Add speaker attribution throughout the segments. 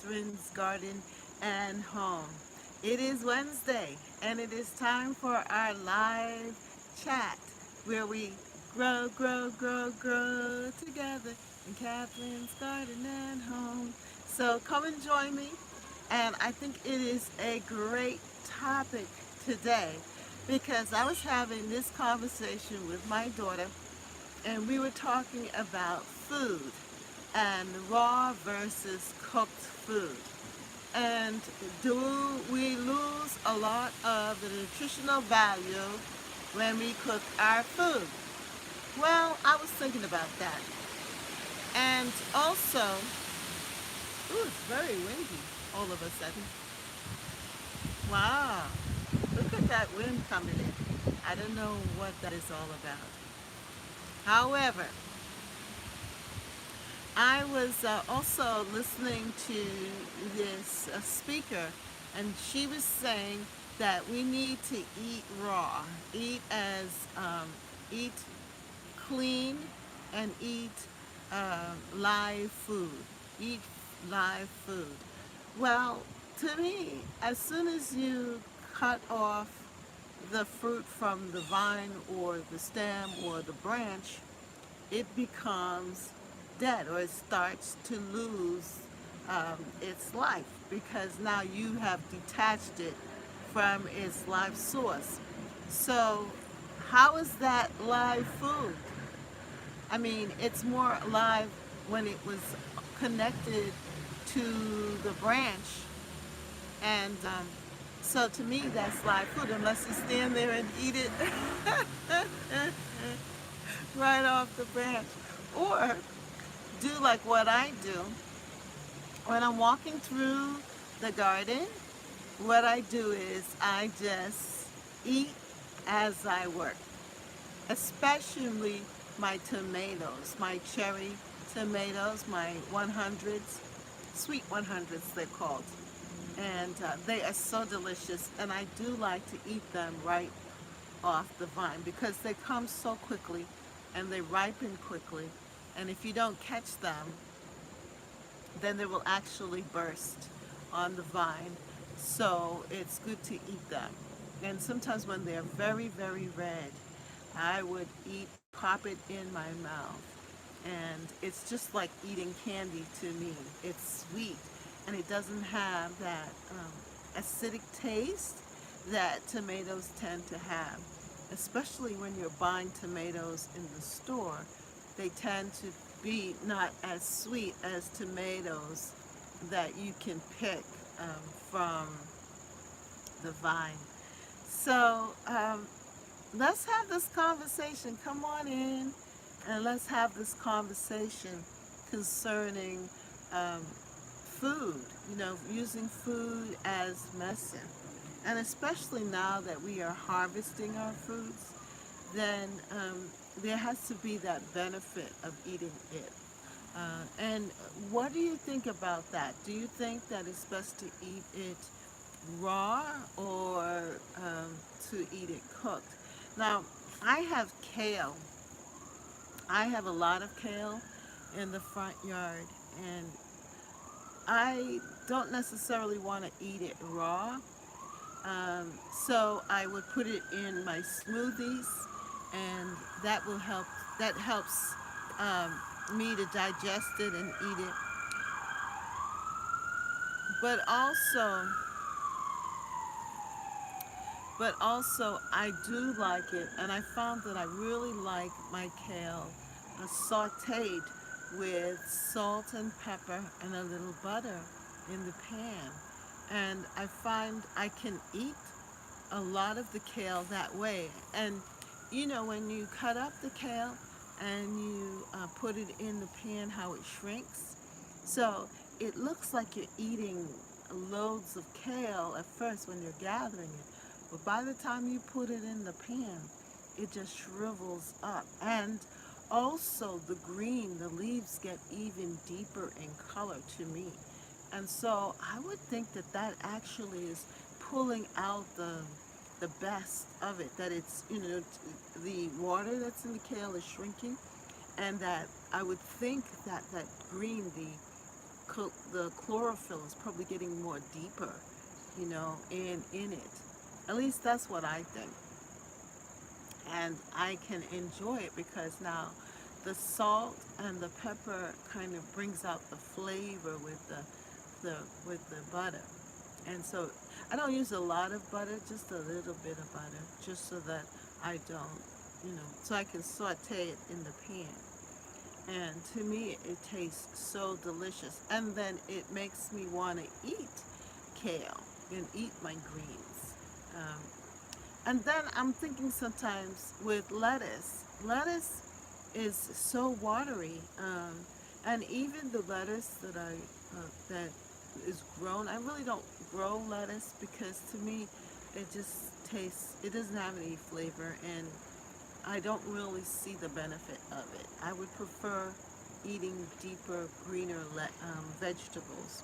Speaker 1: Catherine's Garden and Home. It is Wednesday, and it is time for our live chat where we grow together in Catherine's Garden and Home. So come and join me, and I think it is a great topic today because I was having this conversation with my daughter and we were talking about food and raw versus cooked food. And do we lose a lot of the nutritional value when we cook our food? Well, I was thinking about that. And also, ooh, it's very windy all of a sudden. Wow, look at that wind coming in. I don't know what that is all about. However, I was also listening to this speaker, and she was saying that we need to eat raw, eat as eat clean, and eat live food. Eat live food. Well, to me, as soon as you cut off the fruit from the vine or the stem or the branch, it becomes dead or it starts to lose its life because now you have detached it from its life source. So, how is that live food? I mean, it's more alive when it was connected to the branch. And so, to me, that's live food unless you stand there and eat it right off the branch. Or do like what I do when I'm walking through the garden. What I do is I just eat as I work, especially my tomatoes, my cherry tomatoes, my 100s, sweet 100s they're called. And they are so delicious, and I do like to eat them right off the vine because they come so quickly and they ripen quickly. And if you don't catch them, then they will actually burst on the vine. So it's good to eat them. And sometimes when they're very, very red, I would pop it in my mouth. And it's just like eating candy to me. It's sweet and it doesn't have that acidic taste that tomatoes tend to have, especially when you're buying tomatoes in the store. They tend to be not as sweet as tomatoes that you can pick from the vine. So let's have this conversation. Come on in and let's have this conversation concerning food, using food as medicine. And especially now that we are harvesting our fruits, then there has to be that benefit of eating it. And what do you think about that? Do you think that it's best to eat it raw or to eat it cooked? Now, I have kale. I have a lot of kale in the front yard, and I don't necessarily want to eat it raw. So I would put it in my smoothies, and that will help. That helps me to digest it and eat it. But also, I do like it, and I found that I really like my kale sautéed with salt and pepper and a little butter in the pan. And I find I can eat a lot of the kale that way. And when you cut up the kale and you put it in the pan, how it shrinks. So it looks like you're eating loads of kale at first when you're gathering it. But by the time you put it in the pan, it just shrivels up. And also the leaves get even deeper in color to me. And so I would think that that actually is pulling out the best of it. That it's the water that's in the kale is shrinking, and that I would think that that green, the chlorophyll is probably getting more deeper, in it. At least that's what I think. And I can enjoy it because now the salt and the pepper kind of brings out the flavor with the with the butter. And so I don't use a lot of butter, just a little bit of butter, just so that I don't, so I can saute it in the pan. And to me, it tastes so delicious. And then it makes me want to eat kale and eat my greens. Um, and then I'm thinking sometimes with lettuce. Lettuce is so watery, and even the lettuce that is grown. I really don't grow lettuce because to me, it just tastes. It doesn't have any flavor, and I don't really see the benefit of it. I would prefer eating deeper, greener vegetables,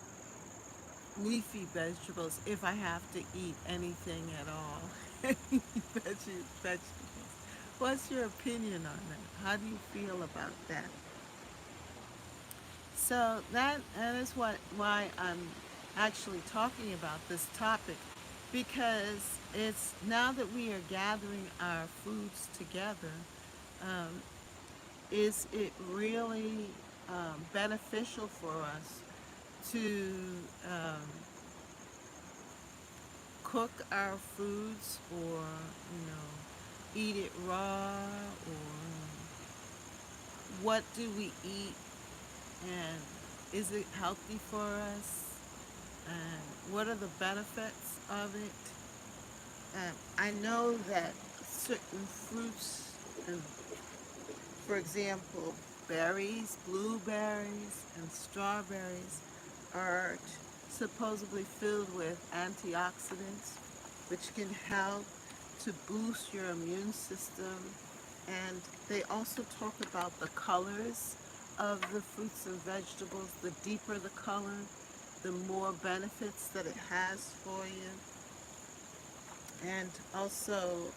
Speaker 1: leafy vegetables, if I have to eat anything at all. Vegetables. What's your opinion on that? How do you feel about that? So that is why I'm actually talking about this topic, because it's now that we are gathering our foods together, um, is it really beneficial for us to um, cook our foods, or eat it raw, or what do we eat, and is it healthy for us, and what are the benefits of it? I know that certain fruits, and for example, berries, blueberries, and strawberries are supposedly filled with antioxidants, which can help to boost your immune system. And they also talk about the colors of the fruits and vegetables. The deeper the color, the more benefits that it has for you. And also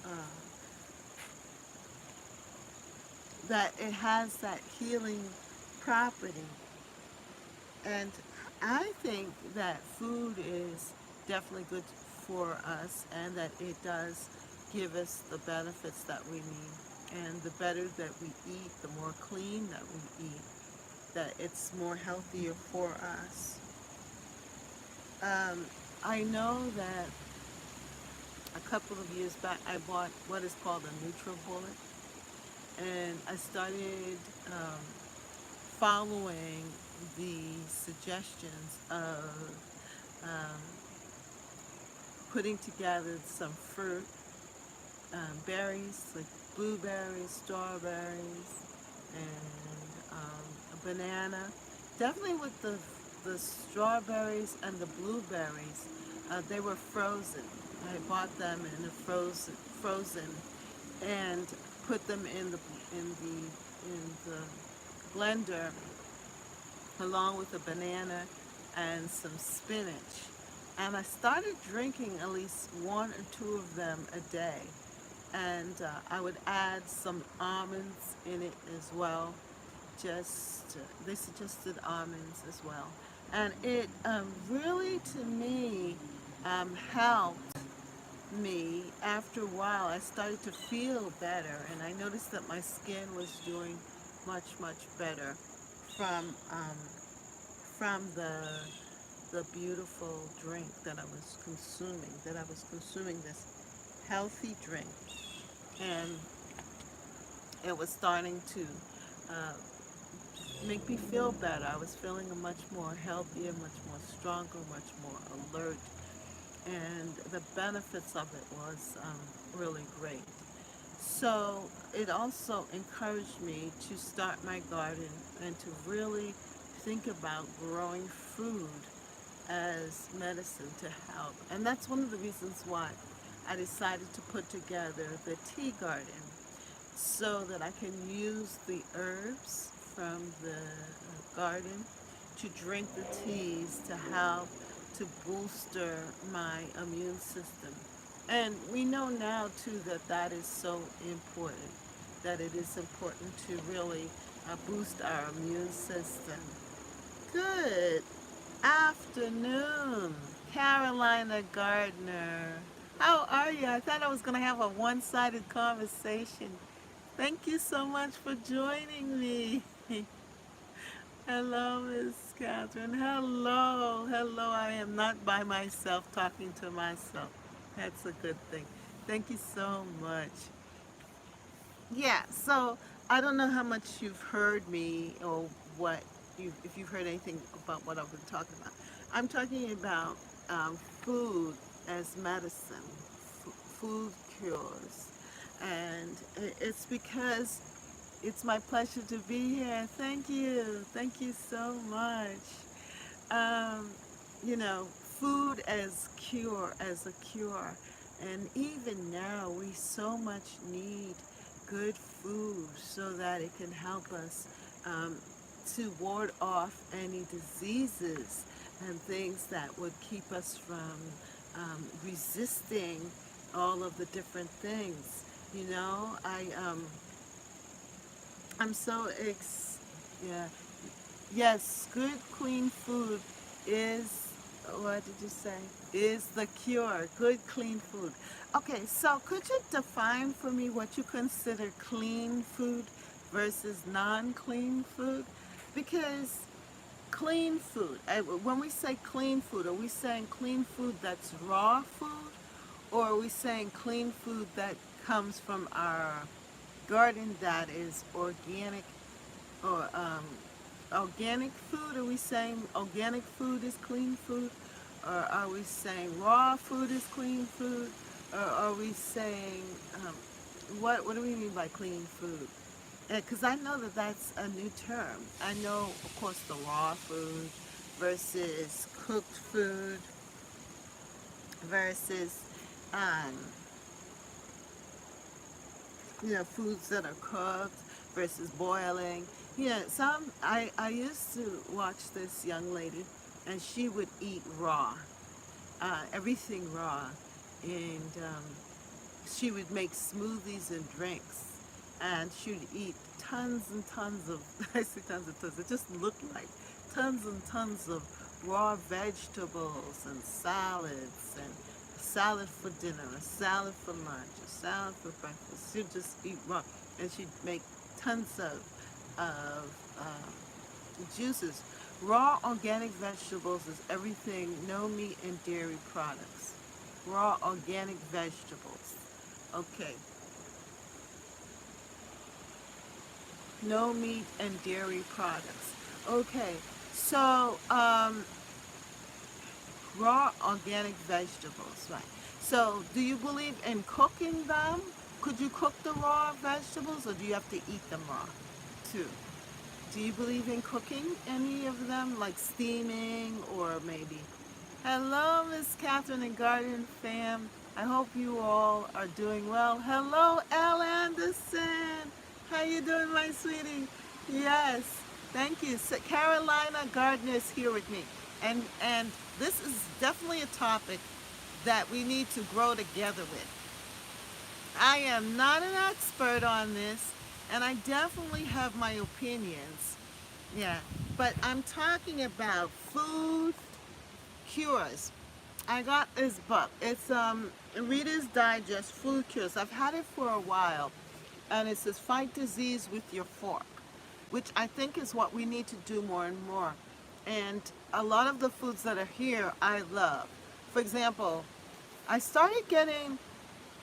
Speaker 1: that it has that healing property. And I think that food is definitely good for us, and that it does give us the benefits that we need. And the better that we eat, the more clean that we eat, that it's more healthier for us. Um, I know that a couple of years back I bought what is called a NutriBullet, and I started following the suggestions of um, putting together some fruit, berries like blueberries, strawberries, and a banana. Definitely with the strawberries and the blueberries, they were frozen. I bought them in a frozen, and put them in the blender along with a banana and some spinach. And I started drinking at least one or two of them a day. And I would add some almonds in it as well. They suggested almonds as well. And it really, to me, helped me. After a while, I started to feel better, and I noticed that my skin was doing much better from the beautiful drink that I was consuming. That I was consuming this healthy drink, and it was starting to uh, make me feel better. I was feeling much more healthier, much more stronger, much more alert, and the benefits of it was really great. So it also encouraged me to start my garden and to really think about growing food as medicine to help. And that's one of the reasons why I decided to put together the tea garden, so that I can use the herbs from the garden to drink the teas to help to booster my immune system. And we know now too that that is so important, that it is important to really boost our immune system. Good. afternoon, Carolina Gardner. How are you? I thought I was going to have a one-sided conversation. Thank you so much for joining me. Hello, Miss Catherine. Hello. Hello. I am not by myself talking to myself. That's a good thing. Thank you so much. Yeah, so I don't know how much you've heard me or what you if you've heard anything about what I've been talking about. I'm talking about food as medicine, food cures, and it's because it's my pleasure to be here. Thank you so much. Um, food as a cure, and even now we so much need good food so that it can help us um, to ward off any diseases and things that would keep us from resisting all of the different things. You know, I'm so yeah. Yes, good clean food is, what did you say? Is the cure. Good clean food. Okay, so could you define for me what you consider clean food versus non-clean food? Because clean food, when we say clean food, are we saying clean food that's raw food? Or are we saying clean food that comes from our garden that is organic or organic food? Are we saying organic food is clean food? Or are we saying raw food is clean food? Or are we saying, um, what do we mean by clean food? Because I know that that's a new term. I know, of course, the raw food versus cooked food versus, um, foods that are cooked versus boiling. I used to watch this young lady, and she would eat raw, everything raw, and she would make smoothies and drinks, and she would eat tons and tons of, I say tons and tons, it just looked like tons and tons of raw vegetables and salads and a salad for dinner, a salad for lunch, a salad for breakfast. She'd just eat raw, and she'd make tons of juices. Raw organic vegetables is everything, no meat and dairy products. Raw organic vegetables. Okay, no meat and dairy products. Okay, so raw organic vegetables, right? So, do you believe in cooking them? Could you cook the raw vegetables, or do you have to eat them raw too? Do you believe in cooking any of them, like steaming or maybe? Hello, Miss Catherine and Guardian fam. I hope you all are doing well. Hello, Al Anderson. How you doing, my sweetie? Yes, thank you. So Carolina Gardner is here with me, and this is definitely a topic that we need to grow together with. I am not an expert on this, and I definitely have my opinions. Yeah, but I'm talking about food cures. I got this book. It's Reader's Digest Food Cures. I've had it for a while, and it says fight disease with your fork, which I think is what we need to do more and more. And a lot of the foods that are here, I love. For example, I started getting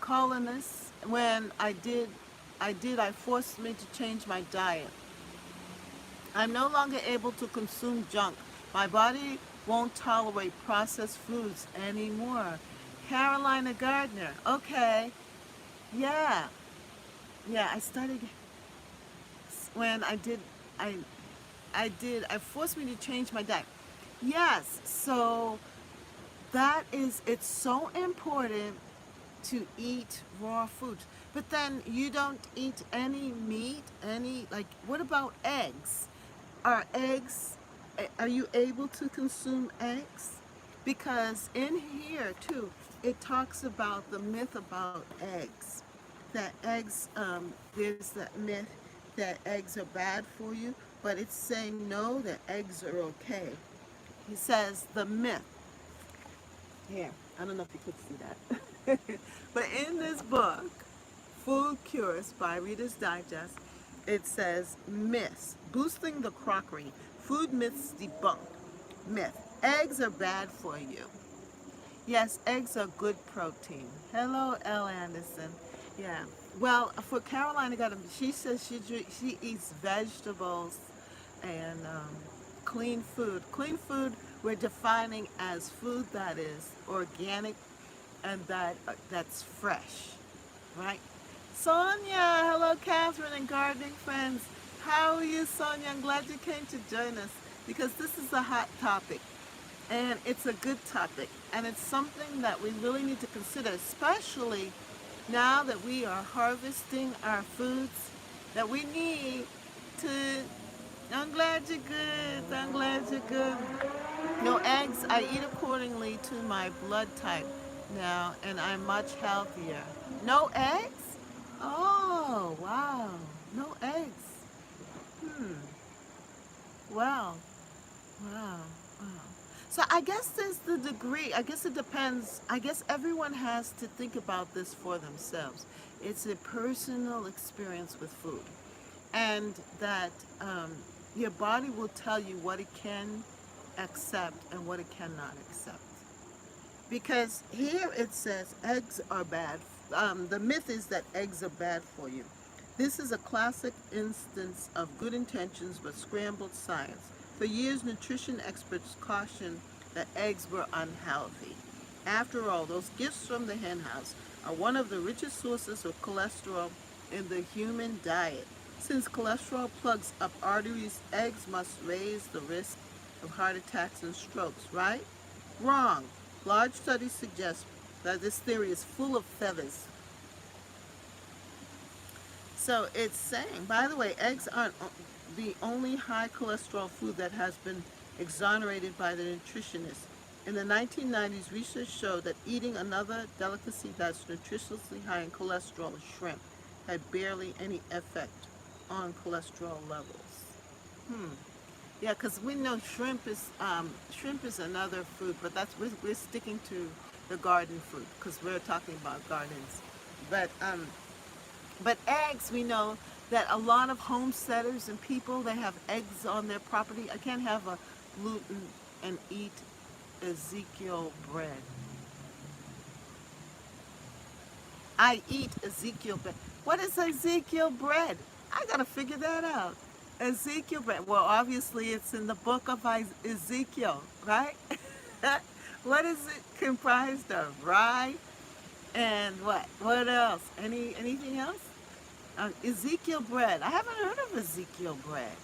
Speaker 1: colonists when I forced me to change my diet. I'm no longer able to consume junk. My body won't tolerate processed foods anymore. Carolina Gardner. Okay. Yeah. Yeah, I started when I I forced me to change my diet. Yes. So it's so important to eat raw foods. But then you don't eat any meat, like, what about eggs? Are you able to consume eggs? Because in here too, it talks about the myth about eggs. That eggs, there's that myth that eggs are bad for you, but it's saying no, that eggs are okay. He says the myth. Here, I don't know if you could see that. But in this book, Food Cures by Reader's Digest, it says myths, boosting the crockery, food myths debunked. Myth, eggs are bad for you. Yes, eggs are good protein. Hello, L. Anderson. Yeah. Well, for Carolina, she says she eats vegetables and clean food. Clean food we're defining as food that is organic and that's fresh, right? Sonia, hello, Catherine and gardening friends. How are you, Sonia? I'm glad you came to join us because this is a hot topic. And it's a good topic, and it's something that we really need to consider, especially now that we are harvesting our foods that we need to. I'm glad you're good. I'm glad you're good. No eggs. I eat accordingly to my blood type now, and I'm much healthier. No eggs? Oh, wow. No eggs. Hmm. Wow. Wow. Wow. So I guess there's the degree. I guess it depends. I guess everyone has to think about this for themselves. It's a personal experience with food. And that your body will tell you what it can accept and what it cannot accept. Because here it says eggs are bad. The myth is that eggs are bad for you. This is a classic instance of good intentions but scrambled science. For years, nutrition experts cautioned that eggs were unhealthy. After all, those gifts from the henhouse are one of the richest sources of cholesterol in the human diet. Since cholesterol plugs up arteries, eggs must raise the risk of heart attacks and strokes, right? Wrong. Large studies suggest that this theory is full of feathers. So it's saying, by the way, eggs aren't the only high cholesterol food that has been exonerated by the nutritionists. In the 1990s, research showed that eating another delicacy that's nutritionally high in cholesterol, shrimp, had barely any effect on cholesterol levels. Hmm. Yeah, because we know shrimp is another food, but we're sticking to the garden food because we're talking about gardens. But but eggs, we know that a lot of homesteaders and people, they have eggs on their property. I can't have a gluten and eat Ezekiel bread. I eat Ezekiel bread. What is Ezekiel bread? I gotta figure that out. Ezekiel bread. Well, obviously it's in the book of Ezekiel, right? What is it comprised of? Rye and what? What else? Anything else? Ezekiel bread. I haven't heard of Ezekiel bread.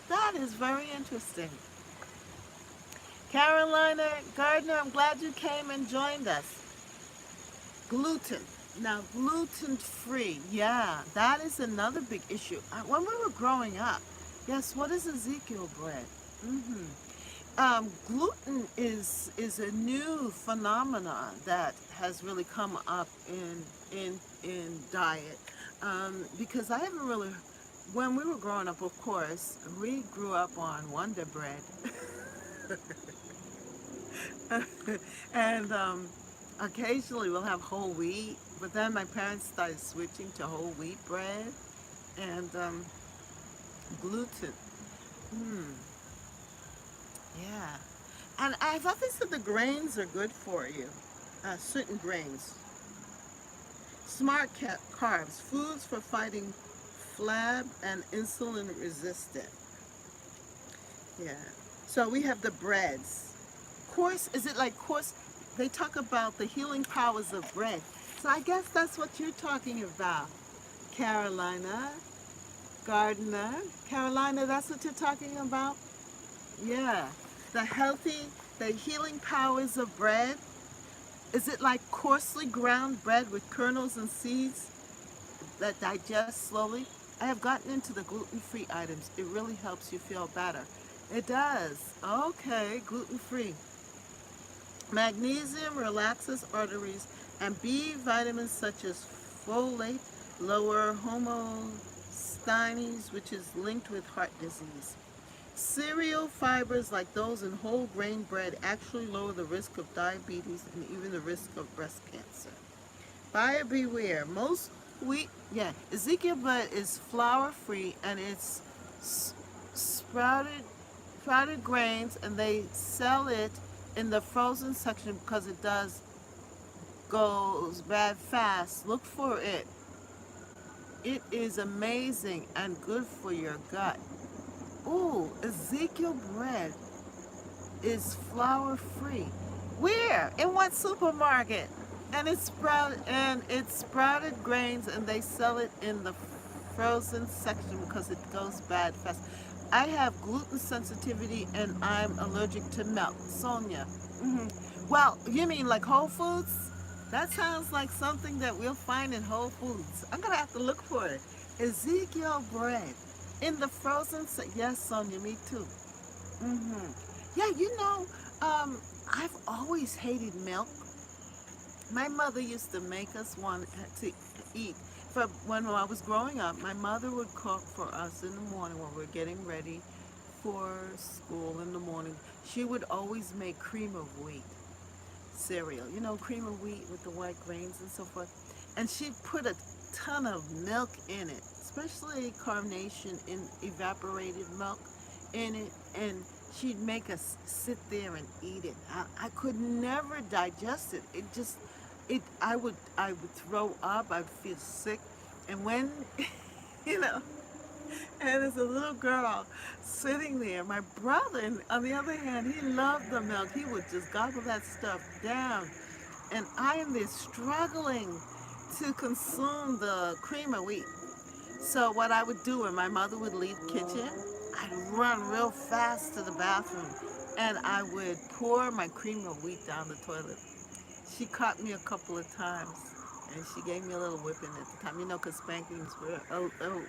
Speaker 1: That is very interesting. Carolina Gardner, I'm glad you came and joined us. Gluten. Now, gluten-free. Yeah, that is another big issue. When we were growing up, yes, what is Ezekiel bread? Mm-hmm. Gluten is a new phenomenon that has really come up in diet because I haven't really. When we were growing up, of course, we grew up on Wonder Bread, and occasionally we'll have whole wheat. But then my parents started switching to whole wheat bread and gluten. Hmm. Yeah. And I thought they said the grains are good for you. Certain grains. Smart carbs, foods for fighting flab and insulin resistant. Yeah. So we have the breads. Course, is it like course? They talk about the healing powers of bread. So I guess that's what you're talking about. Carolina, Gardner. Carolina, that's what you're talking about? Yeah. The healthy, the healing powers of bread. Is it like coarsely ground bread with kernels and seeds that digest slowly? I have gotten into the gluten-free items. It really helps you feel better. It does. Okay, gluten-free. Magnesium relaxes arteries, and B vitamins such as folate lower homocysteine, which is linked with heart disease. Cereal fibers like those in whole grain bread actually lower the risk of diabetes and even the risk of breast cancer. Buyer beware. Most wheat, yeah, Ezekiel bread is flour free and it's sprouted grains, and they sell it in the frozen section because it does goes bad fast. Look for it. It is amazing and good for your gut. Ooh, Ezekiel bread is flour free. Where? In what supermarket? And it's sprouted grains, and they sell it in the frozen section because it goes bad fast. I have gluten sensitivity and I'm allergic to milk. Sonia. Well, you mean like Whole Foods? That sounds like something that we'll find in Whole Foods. I'm gonna have to look for it. Ezekiel bread in the frozen. Yes, Sonia, me too. Yeah, I've always hated milk. My mother used to make us one to eat. For when I was growing up, my mother would cook for us in the morning when we were getting ready for school in the morning. She would always make cream of wheat cereal. You know, cream of wheat with the white grains and so forth. And she'd put a ton of milk in it, especially carnation in evaporated milk in it. And she'd make us sit there and eat it. I could never digest it. I would throw up. I'd feel sick. And when, you know, and as a little girl sitting there, my brother, on the other hand, he loved the milk. He would just gobble that stuff down. And I am there struggling to consume the cream of wheat. So what I would do when my mother would leave the kitchen, I'd run real fast to the bathroom and I would pour my cream of wheat down the toilet. She caught me a couple of times and she gave me a little whipping at the time, because spankings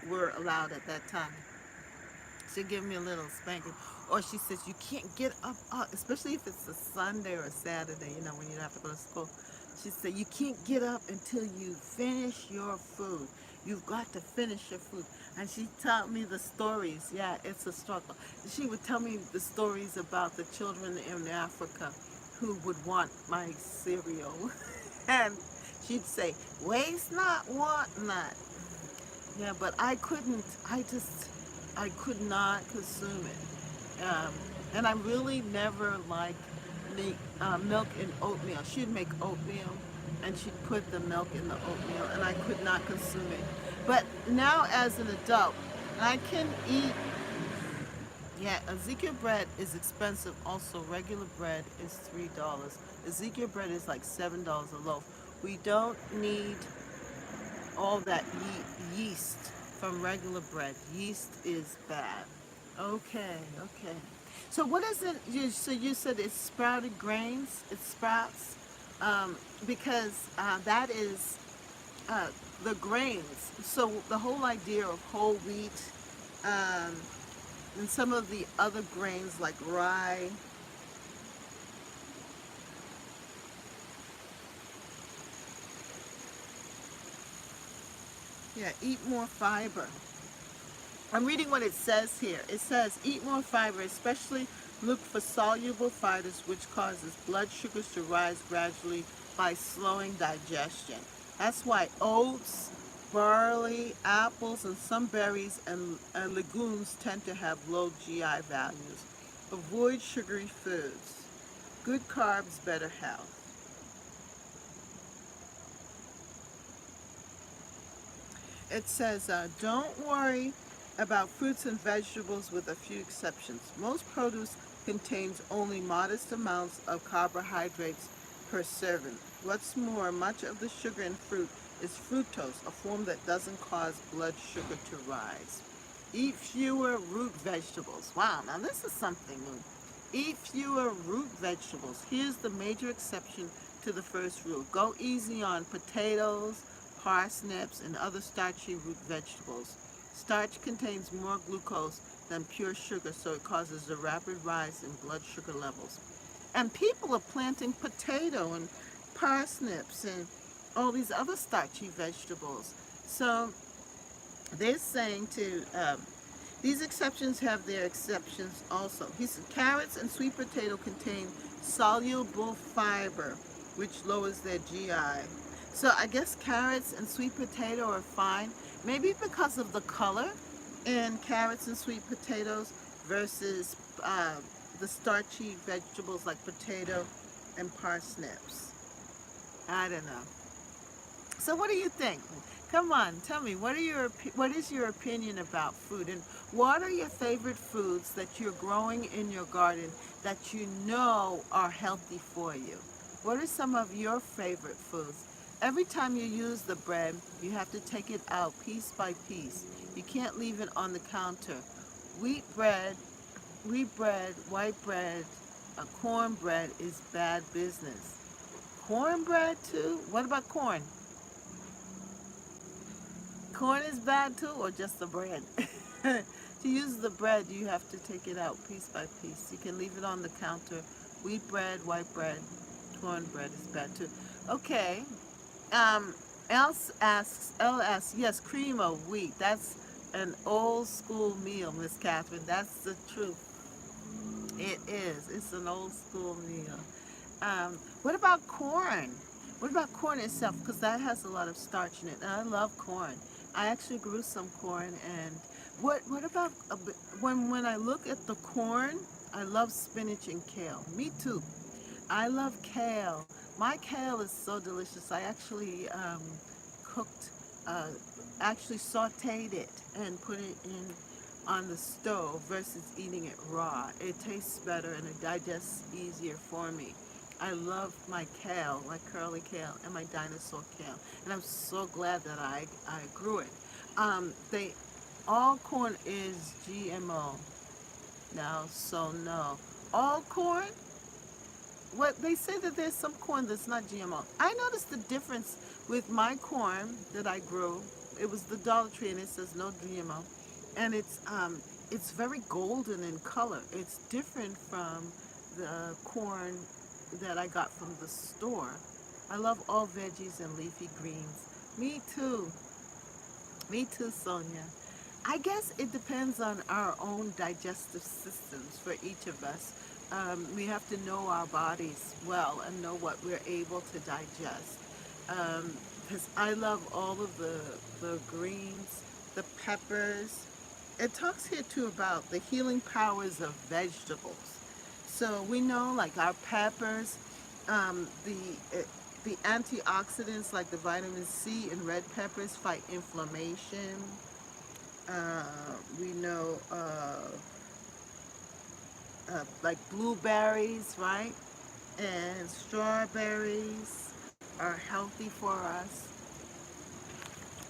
Speaker 1: were allowed at that time. She'd give me a little spanking. Or she says, you can't get up, especially if it's a Sunday or a Saturday, when you don't have to go to school. She said, you can't get up until you finish your food. You've got to finish your food. And she taught me the stories. Yeah, it's a struggle. She would tell me the stories about the children in Africa who would want my cereal. And she'd say, waste not, want not. Yeah, but I could not consume it. And I really never liked milk in oatmeal. She'd make oatmeal and she'd put the milk in the oatmeal and I could not consume it. But now as an adult, I can eat. Yeah, Ezekiel bread is expensive. Also, regular bread is $3. Ezekiel bread is like $7 a loaf. We don't need all that yeast from regular bread. Yeast is bad. Okay, okay. So what is it? So you said it's sprouted grains. It sprouts because that is the grains. So the whole idea of whole wheat and some of the other grains like rye. Yeah, eat more fiber. I'm reading what it says here. It says, eat more fiber, especially look for soluble fibers, which causes blood sugars to rise gradually by slowing digestion. That's why oats, barley, apples, and some berries and legumes tend to have low GI values. Avoid sugary foods. Good carbs, better health. It says, don't worry about fruits and vegetables with a few exceptions. Most produce contains only modest amounts of carbohydrates per serving. What's more, much of the sugar in fruit is fructose, a form that doesn't cause blood sugar to rise. Eat fewer root vegetables. Wow, now this is something new. Eat fewer root vegetables. Here's the major exception to the first rule. Go easy on potatoes, parsnips, and other starchy root vegetables. Starch contains more glucose than pure sugar, so it causes a rapid rise in blood sugar levels. And people are planting potato and parsnips and all these other starchy vegetables. So they're saying to These exceptions have their exceptions also. He said carrots and sweet potato contain soluble fiber, which lowers their GI. So I guess carrots and sweet potato are fine, maybe because of the color in carrots and sweet potatoes versus the starchy vegetables like potato and parsnips. I don't know. So what do you think? Come on, tell me, what is your opinion about food, and what are your favorite foods that you're growing in your garden that you know are healthy for you? What are some of your favorite foods? Every time you use the bread, you have to take it out piece by piece. You can't leave it on the counter. Wheat bread, wheat bread, white bread, cornbread is bad business. Cornbread too? What about corn? Corn is bad too, or just the bread? To use the bread, you have to take it out piece by piece. You can leave it on the counter. Wheat bread, white bread, corn bread is bad too. Okay. Um, L asks, yes, cream of wheat. That's an old school meal, Miss Catherine. That's the truth. It is. It's an old school meal. What about corn? What about corn itself? Because that has a lot of starch in it. And I love corn. I actually grew some corn. And what about when I look at the corn? I love spinach and kale. Me too. I love kale. My kale is so delicious. I actually cooked, uh, actually sautéed it and put it in on the stove versus eating it raw. It tastes better and it digests easier for me. I love my kale, my curly kale, and my dinosaur kale, and I'm so glad that I grew it. They all corn is GMO now, so no. All corn, what they say that there's some corn that's not GMO. I noticed the difference with my corn that I grew. It was the Dollar Tree, and it says no GMO, and it's very golden in color. It's different from the corn that I got from the store. I love all veggies and leafy greens. Me too. Me too, Sonia. I guess it depends on our own digestive systems for each of us. We have to know our bodies well and know what we're able to digest. Because I love all of the greens, the peppers. It talks here too about the healing powers of vegetables. So we know, like our peppers, the antioxidants like the vitamin C in red peppers fight inflammation. We know like blueberries, right? And strawberries are healthy for us.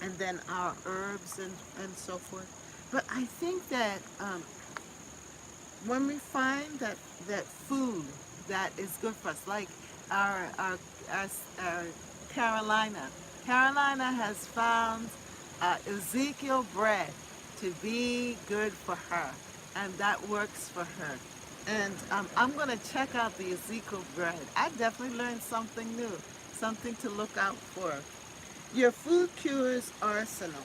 Speaker 1: And then our herbs and so forth. But I think that when we find that food that is good for us, like our our our, our Carolina has found Ezekiel bread to be good for her, and that works for her. And I'm gonna check out the Ezekiel bread. I definitely learned something new, something to look out for. Your food cures arsenal.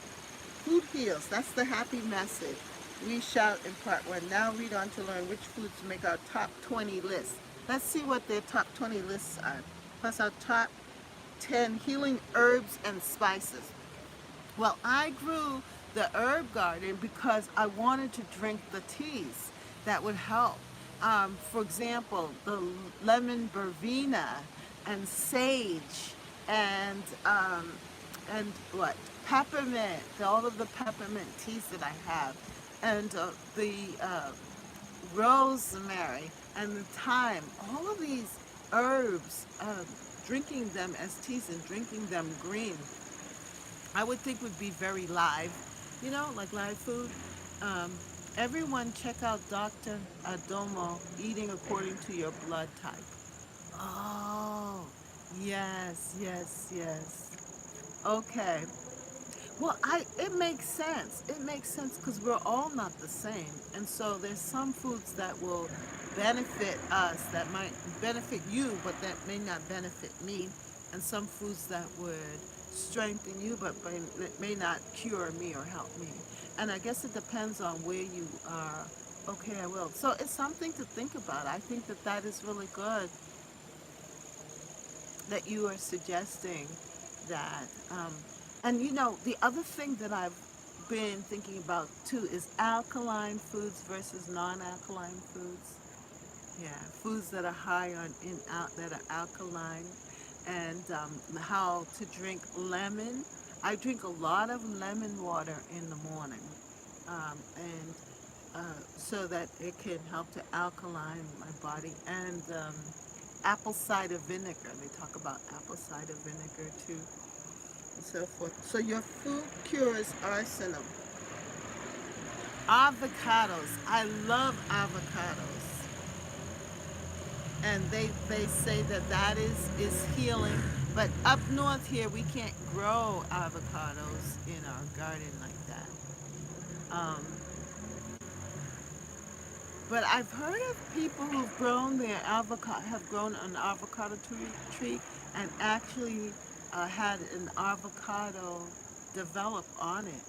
Speaker 1: Food heals. That's the happy message we shout in part one. Now read on to learn which foods make our top 20 list. Let's see what their top 20 lists are. Plus our top 10 healing herbs and spices. Well, I grew the herb garden because I wanted to drink the teas that would help. For example, the lemon verbena and sage and what peppermint, all of the peppermint teas that I have, and the rosemary and the thyme. All of these herbs, drinking them as teas and drinking them green I would think would be very live, like live food. Um, Everyone check out Dr. Adomo, Eating According to Your Blood Type. Oh, yes, yes, yes. Okay. Well, it makes sense. It makes sense because we're all not the same. And so there's some foods that will benefit us that might benefit you, but that may not benefit me. And some foods that would strengthen you, but it may not cure me or help me. And I guess it depends on where you are. Okay, I will. So it's something to think about. I think that that is really good that you are suggesting that. And you know, the other thing that I've been thinking about too is alkaline foods versus non-alkaline foods. Yeah, foods that are high on in out that are alkaline, and how to drink lemon. I drink a lot of lemon water in the morning, and so that it can help to alkaline my body. And apple cider vinegar. They talk about apple cider vinegar too, and so forth. So your food cures arsenal. Avocados. I love avocados. And they say that that is healing. But up north here, we can't grow avocados in our garden like that. Um, but I've heard of people who've grown their avocado, have grown an avocado tree and actually had an avocado develop on it.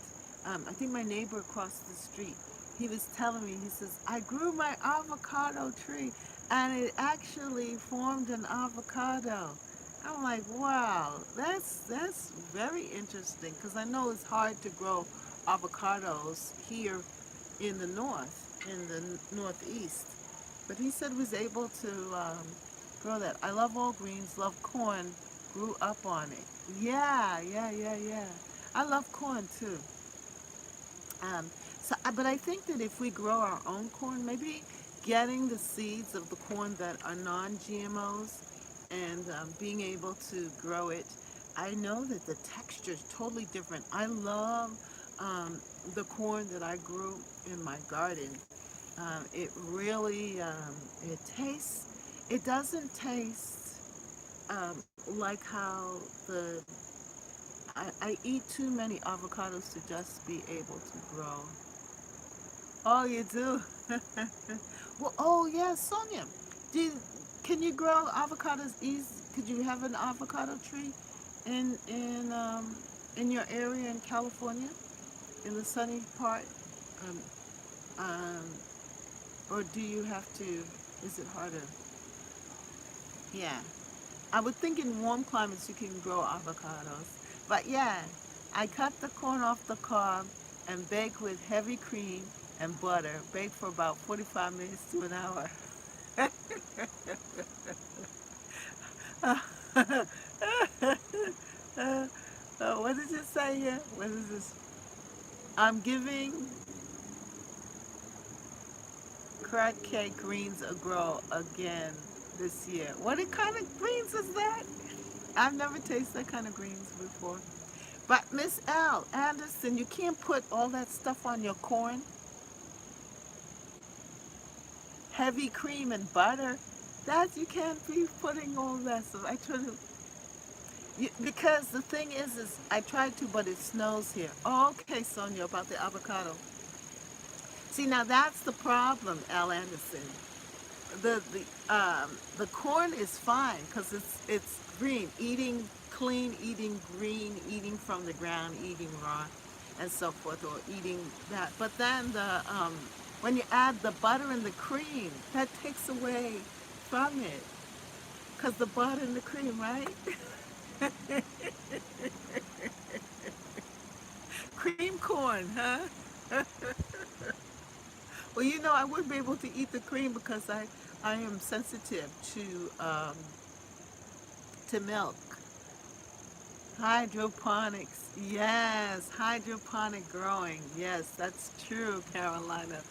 Speaker 1: I think my neighbor across the street, he was telling me, he says, I grew my avocado tree and it actually formed an avocado. I'm like, wow, that's very interesting because I know it's hard to grow avocados here in the north, in the northeast. But he said was able to grow that. I love all greens, love corn, grew up on it. Yeah, yeah, yeah, yeah. I love corn too. Um, but I think that if we grow our own corn, maybe getting the seeds of the corn that are non-GMOs and being able to grow it, I know that the texture is totally different. I love the corn that I grew in my garden. It really, it doesn't taste like how I eat too many avocados to just be able to grow. Oh, you do? Well, oh yeah, Sonia. Do you, can you grow avocados easy? Could you have an avocado tree in in um, in your area in California, in the sunny part? Um, um, or do you have to? Is it harder? Yeah. I would think in warm climates you can grow avocados. But yeah, I cut the corn off the cob and bake with heavy cream and butter. Bake for about 45 minutes to an hour. What did you say here? What is this? I'm giving crack cake greens a grow again this year. What kind of greens is that? I've never tasted that kind of greens before. But Miss L. Anderson, you can't put all that stuff on your corn. Heavy cream and butter. That you can't be putting all that stuff. I try to, because the thing is I tried to, but it snows here. Oh, okay, Sonia, about the avocado. See, now that's the problem, L. Anderson. The corn is fine because it's green, eating clean, eating green, eating from the ground, eating raw, and so forth, or eating that. But then when you add the butter and the cream, that takes away from it because the butter and the cream, right? Cream corn, huh? Well, you know, I wouldn't be able to eat the cream because I am sensitive to milk. Hydroponics. Yes, hydroponic growing. Yes, that's true, Carolina.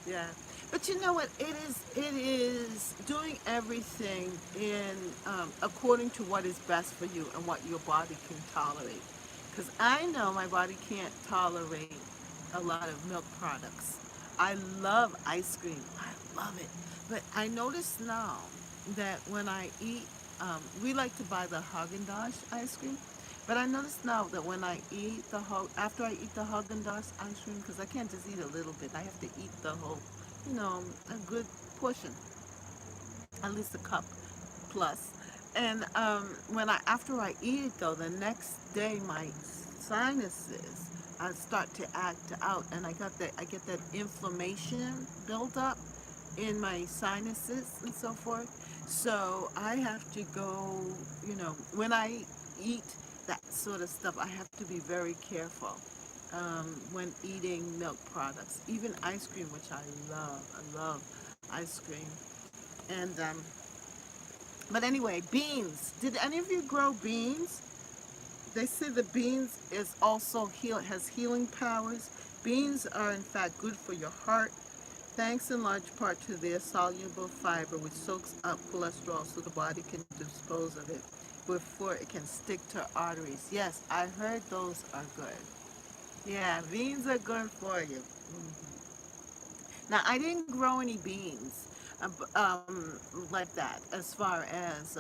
Speaker 1: Yeah. But you know what? It is doing everything in according to what is best for you and what your body can tolerate. Because I know my body can't tolerate a lot of milk products. I love ice cream. I love it. But I notice now that when I eat, we like to buy the Haagen-Dazs ice cream. But I notice now that when I eat after I eat the Haagen-Dazs ice cream, because I can't just eat a little bit, I have to eat the whole, a good portion, at least a cup plus. And when after I eat it though, the next day my sinuses start to act out, and I get that inflammation build up in my sinuses and so forth. So I have to go, when I eat that sort of stuff, I have to be very careful when eating milk products, even ice cream, which I love. I love ice cream. And but anyway, beans. Did any of you grow beans? They say the beans is also has healing powers. Beans are in fact good for your heart, thanks in large part to their soluble fiber, which soaks up cholesterol so the body can dispose of it before it can stick to arteries. Yes, I heard those are good. Yeah, beans are good for you. Now, I didn't grow any beans like that as far as,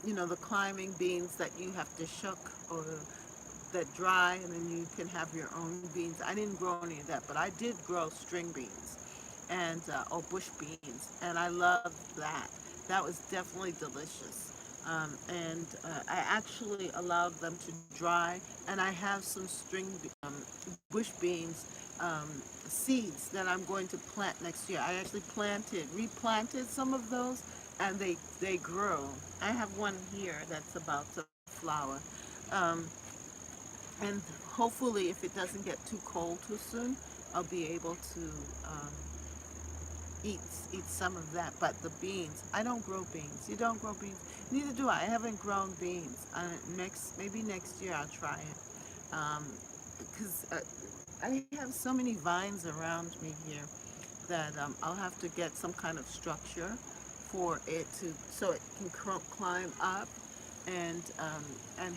Speaker 1: the climbing beans that you have to shuck or that dry and then you can have your own beans. I didn't grow any of that, but I did grow string beans and or bush beans, and I loved that. That was definitely delicious. And I actually allowed them to dry, and I have some bush beans seeds that I'm going to plant next year. I actually replanted some of those, and they grew. I have one here that's about to flower. Um, and hopefully, if it doesn't get too cold too soon, I'll be able to um, eat eat some of that. But the beans, I don't grow beans. You don't grow beans. Neither do I. I haven't grown beans. Maybe next year I'll try it. Because I have so many vines around me here that I'll have to get some kind of structure for it to so it can climb up and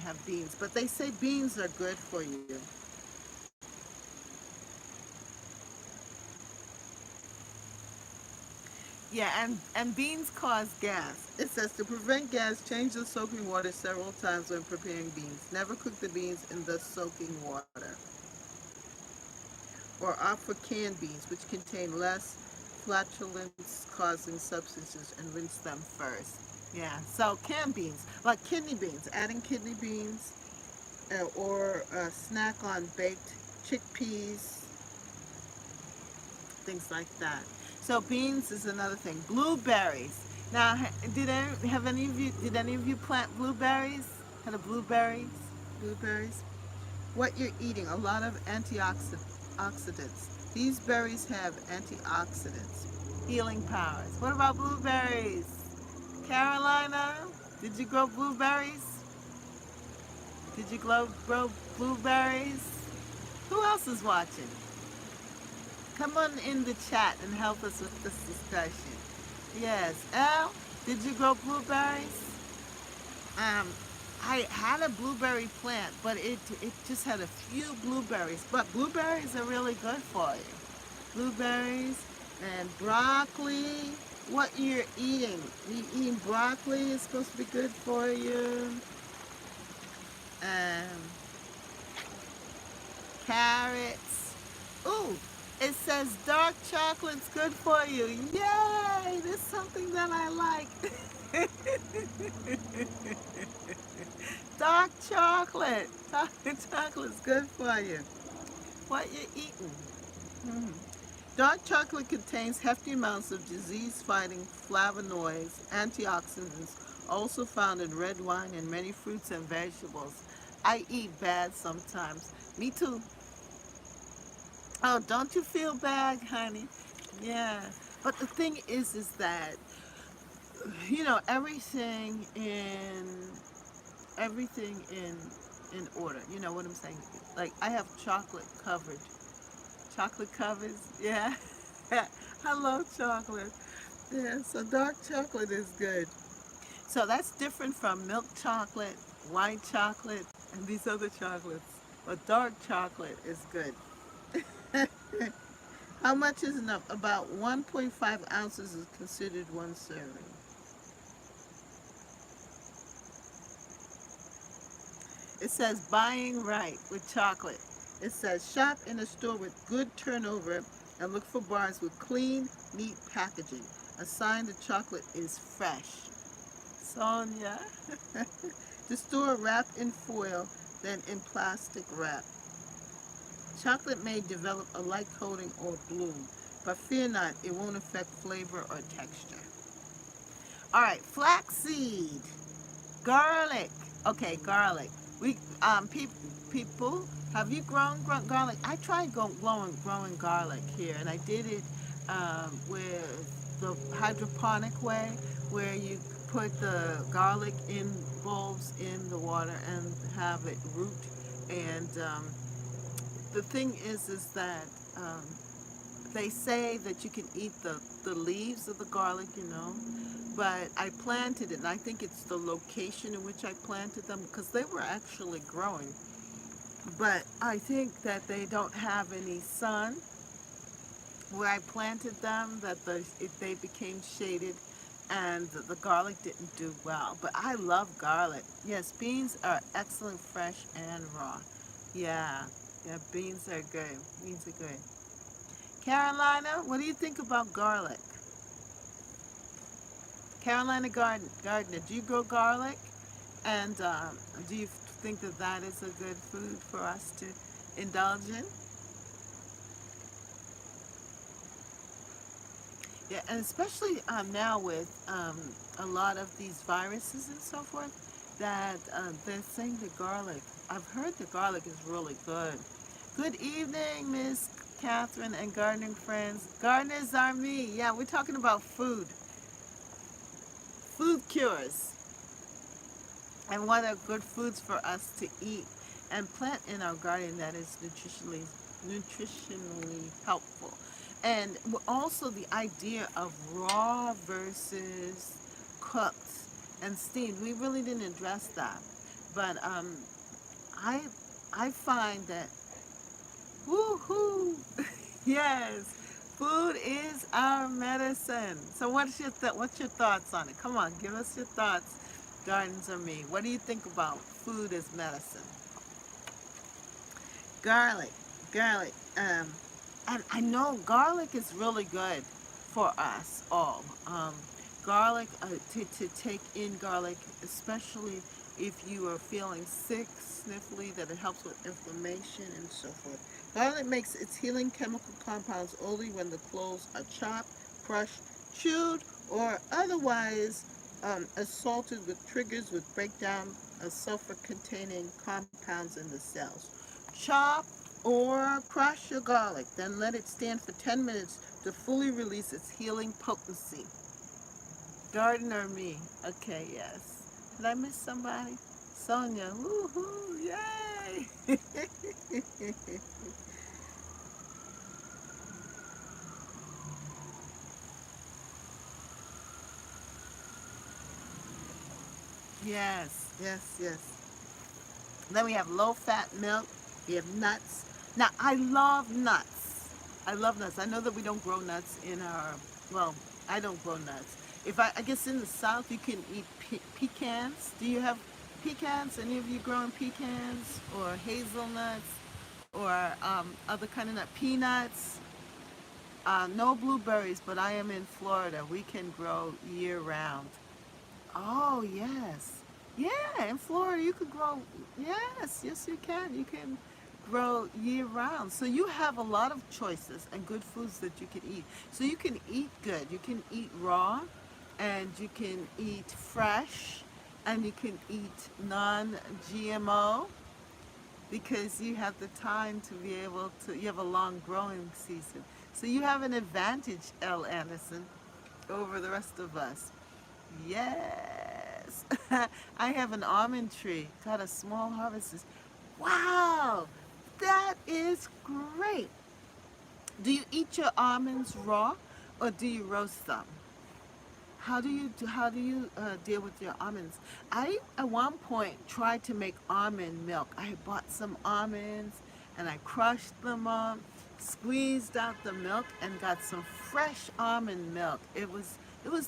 Speaker 1: have beans. But they say beans are good for you. Yeah, and beans cause gas. It says to prevent gas, change the soaking water several times when preparing beans. Never cook the beans in the soaking water. Or opt for canned beans, which contain less flatulence causing substances, and rinse them first. Yeah, so canned beans, like kidney beans, adding kidney beans or snack on baked chickpeas, things like that. So beans is another thing. Blueberries. Now, did any of you plant blueberries? Had a blueberries? Blueberries? What you're eating, a lot of antioxidants. These berries have antioxidants, healing powers. What about blueberries? Carolina, did you grow blueberries? Did you grow blueberries? Who else is watching? Come on in the chat and help us with this discussion. Yes. Elle, did you grow blueberries? Um, I had a blueberry plant, but it just had a few blueberries. But blueberries are really good for you. Blueberries and broccoli. What you're eating? You eating broccoli is supposed to be good for you. Um, Carrots. Ooh, it says dark chocolate's good for you. Yay! This is something that I like. Dark chocolate. Dark chocolate's good for you. What you eating? Hmm. Dark chocolate contains hefty amounts of disease-fighting flavonoids, antioxidants, also found in red wine and many fruits and vegetables. I eat bad sometimes. Me too. Oh, don't you feel bad, honey? Yeah. But the thing is that everything in order. You know what I'm saying? Like I have chocolate covers. Yeah. I love chocolate. Yeah. So dark chocolate is good. So that's different from milk chocolate, white chocolate, and these other chocolates. But dark chocolate is good. How much is enough? About 1.5 ounces is considered one serving. It says buying right with chocolate. It says shop in a store with good turnover and look for bars with clean, neat packaging. A sign the chocolate is fresh. Sonia. To store wrapped in foil, then in plastic wrap. Chocolate may develop a light coating or bloom, but fear not, it won't affect flavor or texture. All right, flaxseed, garlic. Okay, garlic. We people, have you garlic? I tried growing garlic here, and I did it with the hydroponic way, where you put the garlic in bulbs in the water and have it root. And the thing is that um, they say that you can eat the leaves of the garlic, but I planted it, and I think it's the location in which I planted them because they were actually growing. But I think that they don't have any sun where I planted them, that they became shaded, and the garlic didn't do well. But I love garlic. Yes, beans are excellent fresh and raw. Yeah, yeah, beans are good. Beans are good. Carolina, what do you think about garlic? Carolina Gardener, do you grow garlic? And do you think that that is a good food for us to indulge in? Yeah, and especially now with a lot of these viruses and so forth, that they're saying the garlic. I've heard the garlic is really good. Good evening, Miss Catherine and gardening friends. Gardeners are me. Yeah, we're talking about food cures, and what are good foods for us to eat and plant in our garden that is nutritionally helpful. And also the idea of raw versus cooked and steamed. We really didn't address that, but I I find that woohoo, yes, food is our medicine. So what's your thoughts on it? Come on, give us your thoughts. Gardens or me. What do you think about food as medicine? Garlic, garlic. And I know garlic is really good for us all. Garlic, to take in garlic, especially if you are feeling sick, sniffly, that it helps with inflammation and so forth. Garlic makes its healing chemical compounds only when the cloves are chopped, crushed, chewed, or otherwise assaulted with triggers with breakdown of sulfur-containing compounds in the cells. Chop or crush your garlic, then let it stand for 10 minutes to fully release its healing potency. Gardener me. Okay, yes. Did I miss somebody? Sonia. Woohoo! Yay! Yes, yes, yes. Then we have low fat milk. We have nuts. Now, I love nuts. I love nuts. I know that we don't grow nuts in our, well, I don't grow nuts. I guess in the South you can eat pecans. Do you have pecans? Any of you growing pecans or hazelnuts or other kind of nut? Peanuts? No blueberries, but I am in Florida. We can grow year round. Oh, yes. Yeah, in Florida you could grow, yes, yes you can. You can grow year round. So you have a lot of choices and good foods that you can eat. So you can eat good. You can eat raw and you can eat fresh and you can eat non-GMO because you have the time to be able to, you have a long growing season. So you have an advantage, L. Anderson, over the rest of us. Yes. I have an almond tree. Got a small harvest. Wow. That is great. Do you eat your almonds raw or do you roast them? How do you deal with your almonds? I at one point tried to make almond milk. I bought some almonds and I crushed them up, squeezed out the milk, and got some fresh almond milk. It was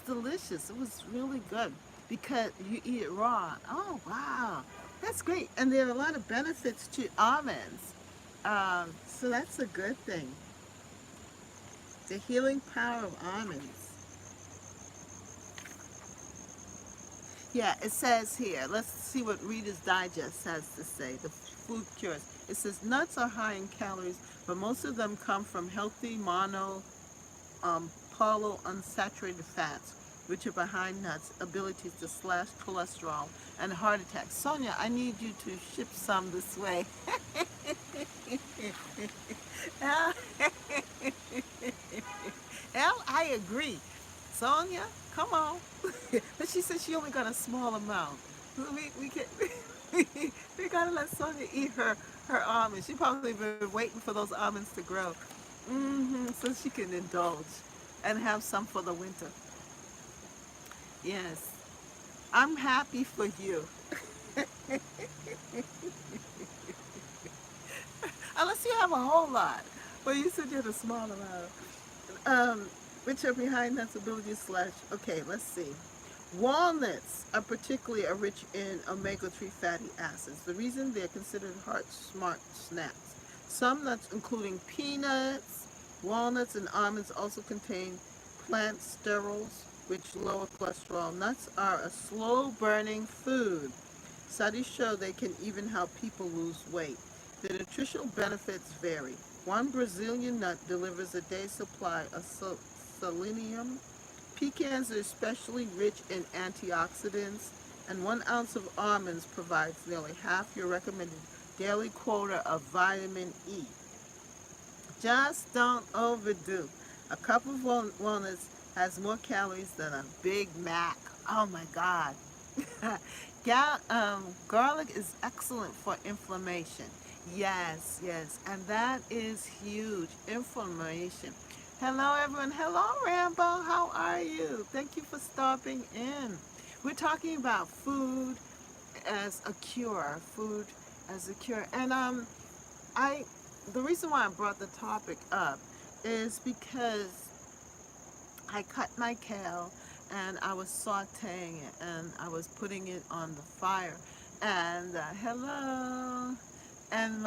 Speaker 1: delicious. It was really good because you eat it raw. Oh wow, that's great. And there are a lot of benefits to almonds. So that's a good thing. The healing power of almonds. Yeah, it says here, let's see what Reader's Digest has to say, the food cures. It says nuts are high in calories, but most of them come from healthy polyunsaturated fats, which are behind nuts' ability to slash cholesterol and heart attacks. Sonia, I need you to ship some this way. Hell, I agree. Sonia, come on. But she said she only got a small amount. We can we gotta let Sonia eat her almonds. She probably been waiting for those almonds to grow, so she can indulge and have some for the winter. Yes, I'm happy for you. Unless you have a whole lot. Well, you said you had a small amount. Which are behind nuts' ability slash. Okay, let's see. Walnuts are particularly rich in omega-3 fatty acids. The reason they're considered heart smart snacks. Some nuts, including peanuts, walnuts, and almonds, also contain plant sterols, which lower cholesterol. Nuts are a slow-burning food. Studies show they can even help people lose weight. The nutritional benefits vary. One Brazilian nut delivers a day's supply of selenium. Pecans are especially rich in antioxidants, and 1 ounce of almonds provides nearly half your recommended daily quota of vitamin E. Just don't overdo. A cup of walnuts has more calories than a Big Mac. Oh my God. Garlic is excellent for inflammation. Yes, yes, and that is huge. Inflammation. Hello, everyone. Hello, Rambo. How are you? Thank you for stopping in. We're talking about food as a cure. Food as a cure. And I the reason why I brought the topic up is because I cut my kale and I was sauteing it and I was putting it on the fire. And hello. And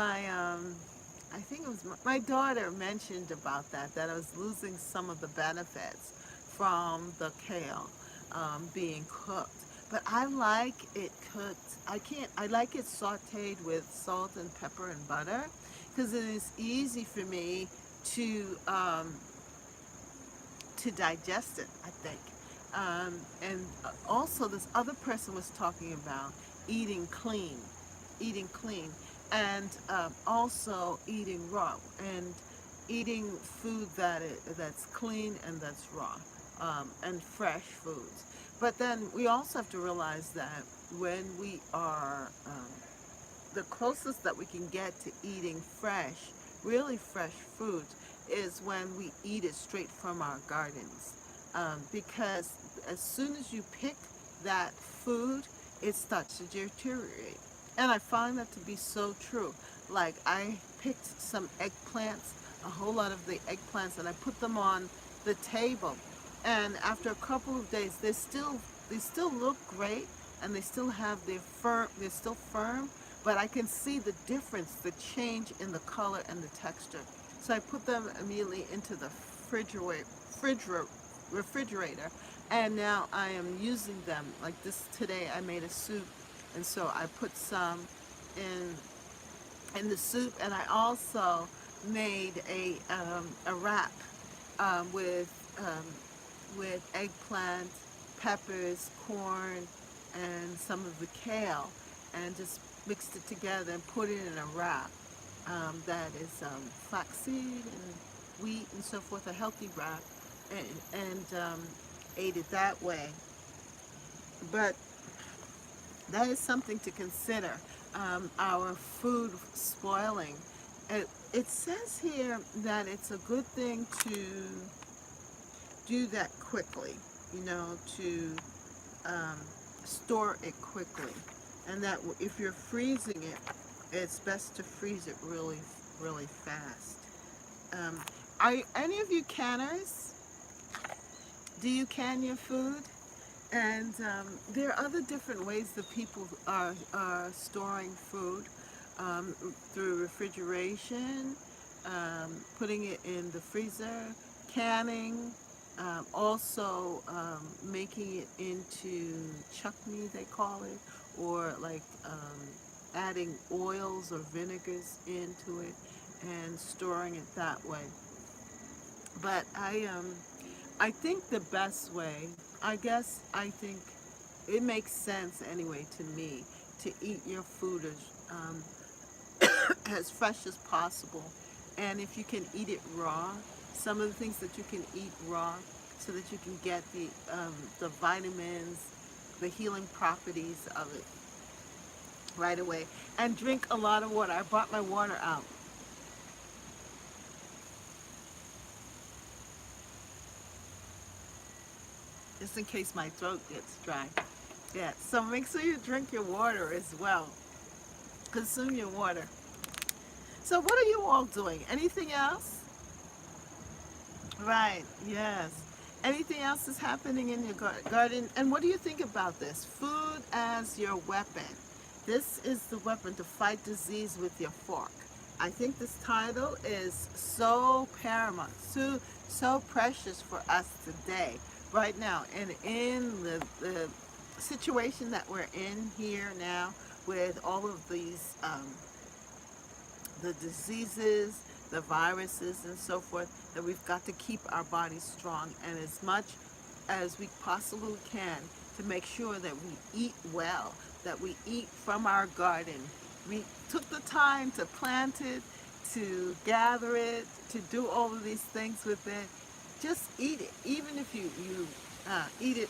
Speaker 1: I think it was my daughter mentioned about that I was losing some of the benefits from the kale being cooked. But I like it cooked. I like it sauteed with salt and pepper and butter because it is easy for me to um, to digest it, I think. And also, this other person was talking about eating clean, eating clean, and also eating raw, and eating food that's clean and that's raw, and fresh foods. But then we also have to realize that when we are the closest that we can get to eating fresh, really fresh foods, is when we eat it straight from our gardens. Because as soon as you pick that food, it starts to deteriorate. And I find that to be so true. Like I picked some eggplants, a whole lot of the eggplants, and I put them on the table. And after a couple of days, they still look great, and they still have they're still firm, but I can see the difference, the change in the color and the texture. So I put them immediately into the refrigerator, refrigerator, and now I am using them. Like this today, I made a soup, and so I put some in the soup, and I also made a wrap um, with um, with eggplant, peppers, corn, and some of the kale, and just mixed it together and put it in a wrap that is flaxseed and wheat and so forth, a healthy wrap, and ate it that way. But that is something to consider. Our food spoiling. It says here that it's a good thing to do that quickly, to um, store it quickly. And that if you're freezing it, it's best to freeze it really, really fast. Um, are any of you canners? Do you can your food? And there are other different ways that people are storing food through refrigeration, putting it in the freezer, canning. Also, making it into chutney, they call it, or like adding oils or vinegars into it and storing it that way. But I think the best way, I think it makes sense anyway to me to eat your food as fresh as possible. And if you can eat it raw, some of the things that you can eat raw so that you can get the vitamins, the healing properties of it right away. And drink a lot of water. I brought my water out just in case my throat gets dry. Yeah, so make sure you drink your water as well. Consume your water. So what are you all doing? Anything else? Right, yes. Anything else is happening in your garden? And what do you think about this? Food as your weapon. This is the weapon to fight disease with your fork. I think this title is so paramount, so precious for us today, right now. And in the situation that we're in here now with all of these the diseases, the viruses, and so forth, that we've got to keep our bodies strong and as much as we possibly can to make sure that we eat well, that we eat from our garden. We took the time to plant it, to gather it, to do all of these things with it. Just eat it. Even if you eat it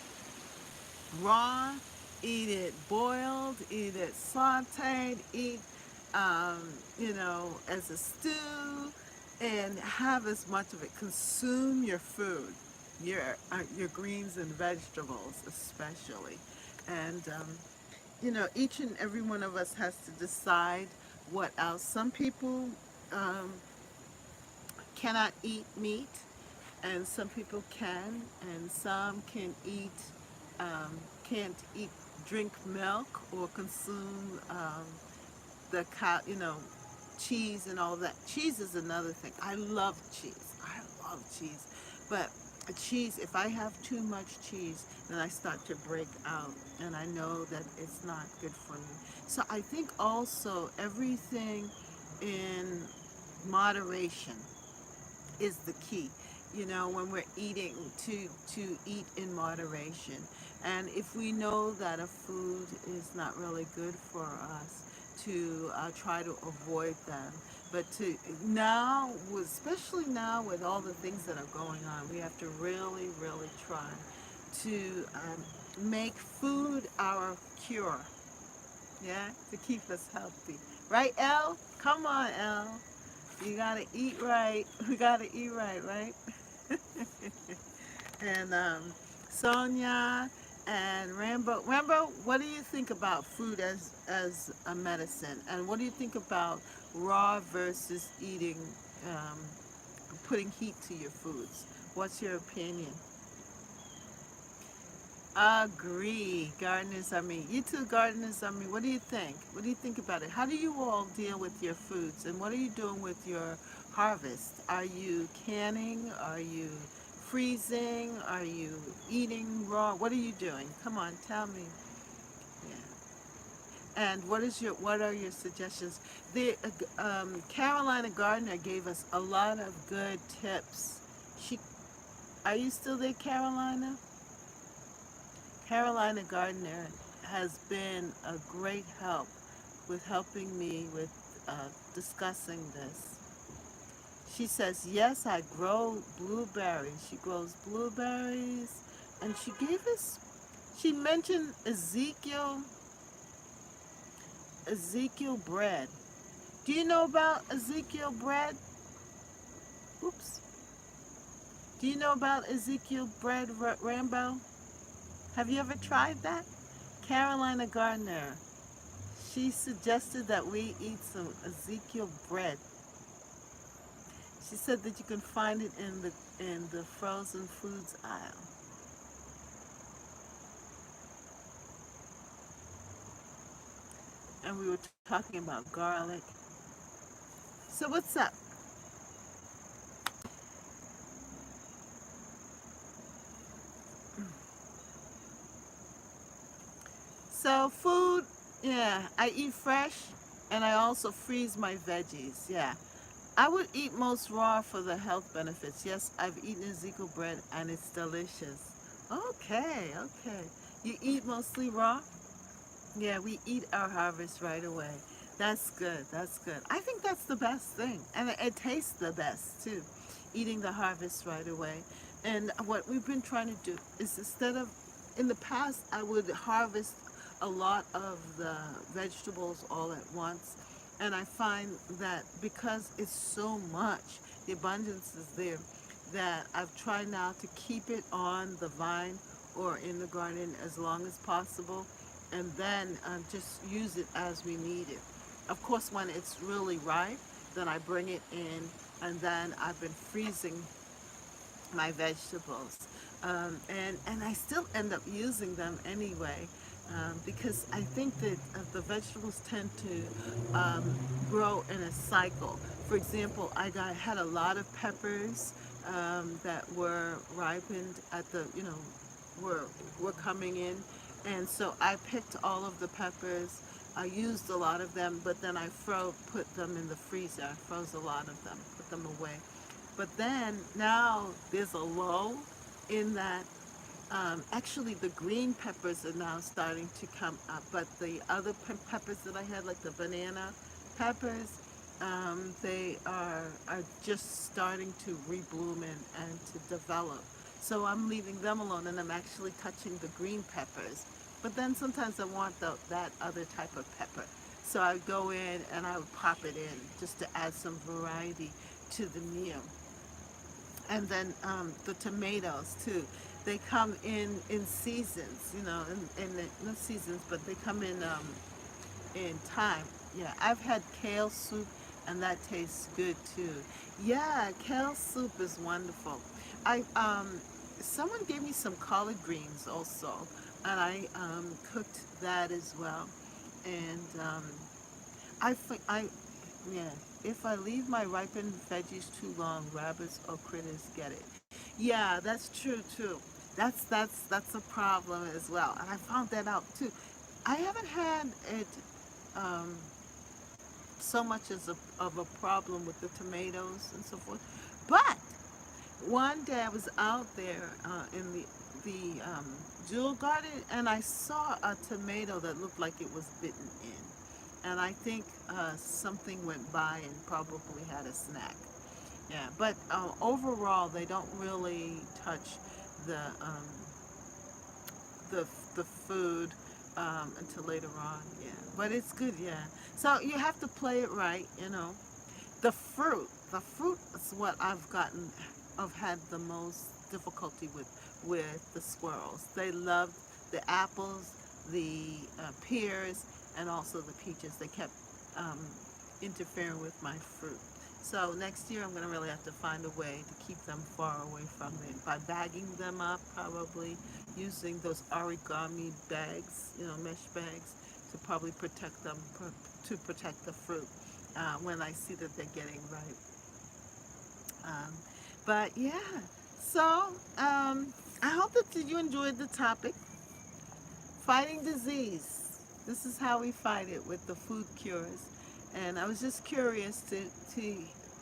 Speaker 1: raw, eat it boiled, eat it sauteed, eat, as a stew, and have as much of it. Consume your food, your greens and vegetables especially, and each and every one of us has to decide what else. Some people um, cannot eat meat, and some people can, and some can eat, can't eat, drink milk or consume the cow, cheese and all that. Cheese is another thing. I love cheese. I love cheese, but cheese. If I have too much cheese, then I start to break out, and I know that it's not good for me. So I think also everything in moderation is the key, when we're eating, to eat in moderation. And if we know that a food is not really good for us, to try to avoid them. But to now, especially now with all the things that are going on, we have to really, really try to make food our cure, yeah, to keep us healthy. Right, Elle? Come on, Elle. You gotta eat right. We gotta eat right, right? And Sonia and Rambo, what do you think about food as a medicine? And what do you think about raw versus eating, um, putting heat to your foods? What's your opinion? Agree. Gardeners are me. You two gardeners are me. What do you think? What do you think about it? How do you all deal with your foods? And what are you doing with your harvest? Are you canning? Are you freezing? Are you eating raw? What are you doing? Come on, tell me. Yeah. And what are your suggestions? The Carolina Gardener gave us a lot of good tips. She, are you still there, Carolina? Carolina Gardner has been a great help with helping me with discussing this. She says, yes, I grow blueberries. She grows blueberries. And she mentioned Ezekiel bread. Do you know about Ezekiel bread? Oops. Do you know about Ezekiel bread, Rambo? Have you ever tried that? Carolina Gardner. She suggested that we eat some Ezekiel bread. She said that you can find it in the frozen foods aisle. And we were talking about garlic. So what's up? So food, yeah, I eat fresh, and I also freeze my veggies. Yeah, I would eat most raw for the health benefits. Yes, I've eaten Ezekiel bread and it's delicious. Okay, okay. You eat mostly raw? Yeah, we eat our harvest right away. That's good. That's good. I think that's the best thing. And it tastes the best too, eating the harvest right away. And what we've been trying to do is instead of, in the past, I would harvest a lot of the vegetables all at once. And I find that because it's so much, the abundance is there, that I've tried now to keep it on the vine or in the garden as long as possible, and then just use it as we need it. Of course, when it's really ripe, then I bring it in, and then I've been freezing my vegetables, and I still end up using them anyway, because I think that the vegetables tend to grow in a cycle. For example, had a lot of peppers that were ripened at the were were coming in, and so I picked all of the peppers. I used a lot of them, but then I put them in the freezer. I froze a lot of them, put them away. But then now there's a lull in that. Actually, the green peppers are now starting to come up, but the other peppers that I had, like the banana peppers, they are just starting to rebloom and to develop. So I'm leaving them alone, and I'm actually touching the green peppers. But then sometimes I want that other type of pepper. So I would go in and I would pop it in just to add some variety to the meal. And then the tomatoes too. They come in seasons, not seasons, but they come in time. Yeah, I've had kale soup, and that tastes good too. Yeah, kale soup is wonderful. I Someone gave me some collard greens also, and I cooked that as well. And I yeah. If I leave my ripened veggies too long, rabbits or critters get it. Yeah, that's true too. That's a problem as well, and I found that out too. I haven't had it um, so much as of a problem with the tomatoes and so forth, but one day I was out there in the jewel garden, and I saw a tomato that looked like it was bitten in, and I think something went by and probably had a snack. Yeah, but overall, they don't really touch the um, the the food until later on. Yeah, but it's good. Yeah, so you have to play it right. The fruit is what I've had the most difficulty with the squirrels. They loved the apples, the pears, and also the peaches. They kept um, interfering with my fruit. So next year I'm going to really have to find a way to keep them far away from it by bagging them up, probably using those origami bags, mesh bags, to probably protect them, to protect the fruit when I see that they're getting ripe. Um, but yeah, so I hope that you enjoyed the topic, fighting disease. This is how we fight it with the food cures. And I was just curious to